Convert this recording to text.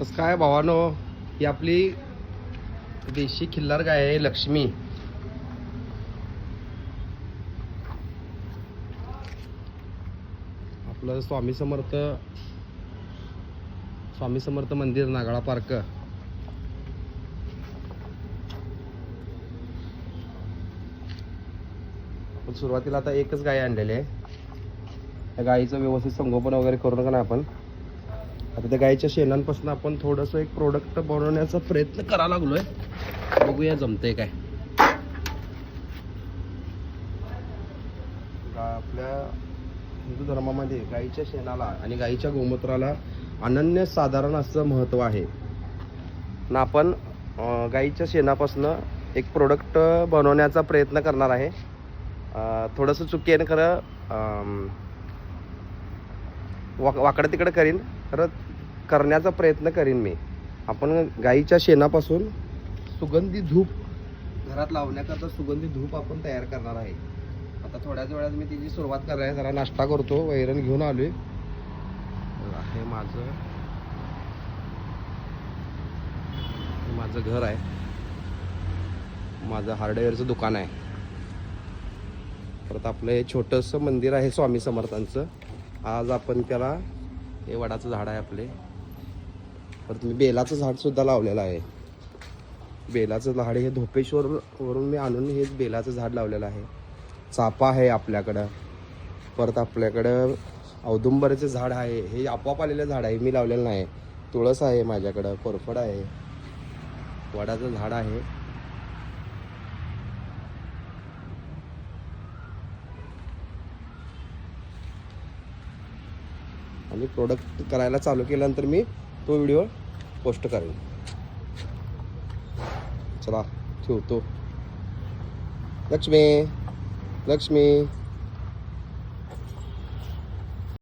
तसं काय भावानो, ही आपली देशी खिल्लार गाय आहे लक्ष्मी. आपलं स्वामी समर्थ मंदिर नागाळा पार्क. आपण सुरुवातीला आता एकच गाय आणलेली आहे. त्या गायीचं व्यवस्थित संगोपन वगैरे करू नका ना आपण. आता त्या गायीच्या शेणांपासून आपण थोडंसं एक प्रोडक्ट बनवण्याचा प्रयत्न करायला लागलोय. बघूया जमतंय काय. आपल्या हिंदू धर्मामध्ये गायीच्या शेणाला आणि गायीच्या गोमूत्राला अनन्यसाधारण असं महत्त्व आहे ना. आपण गायीच्या शेणापासून एक प्रोडक्ट बनवण्याचा प्रयत्न करणार आहे. थोडंसं चुकीने खरं वाकडं तिकडं करीन, खरं करण्याचा प्रयत्न करीन मी. आपण गायीच्या शेणापासून सुगंधी धूप घरात लावण्याकरता सुगंधी धूप आपण तयार करणार आहे. आता थोड्याच वेळात मी तिची सुरुवात करणार आहे. जरा नाश्ता करतो, वैरण घेऊन आलोय. हे माझं घर आहे, माझं हार्डवेअरचं दुकान आहे. परत आपलं हे छोटंसं मंदिर आहे स्वामी समर्थांचं. आज आपण त्याला, हे वडाचं झाड आहे आपले. परत मी बेलाचं झाड सुद्धा लावलेलं आहे. बेलाचं झाड हे धोपेश्वर वरून मी आणून हे बेलाचं झाड लावलेलं आहे. चाफा आहे आपल्याकडं. परत आपल्याकडं औदुंबराचं झाड आहे. हे आपोआप आलेलं झाड आहे, मी लावलेलं नाही. तुळस आहे माझ्याकडं, कोरफड आहे, वडाचं झाड आहे. आणि प्रोडक्ट करायला चालू केल्यानंतर मी तो व्हिडिओ पोस्ट करेन. चला ठेवतो. लक्ष्मी.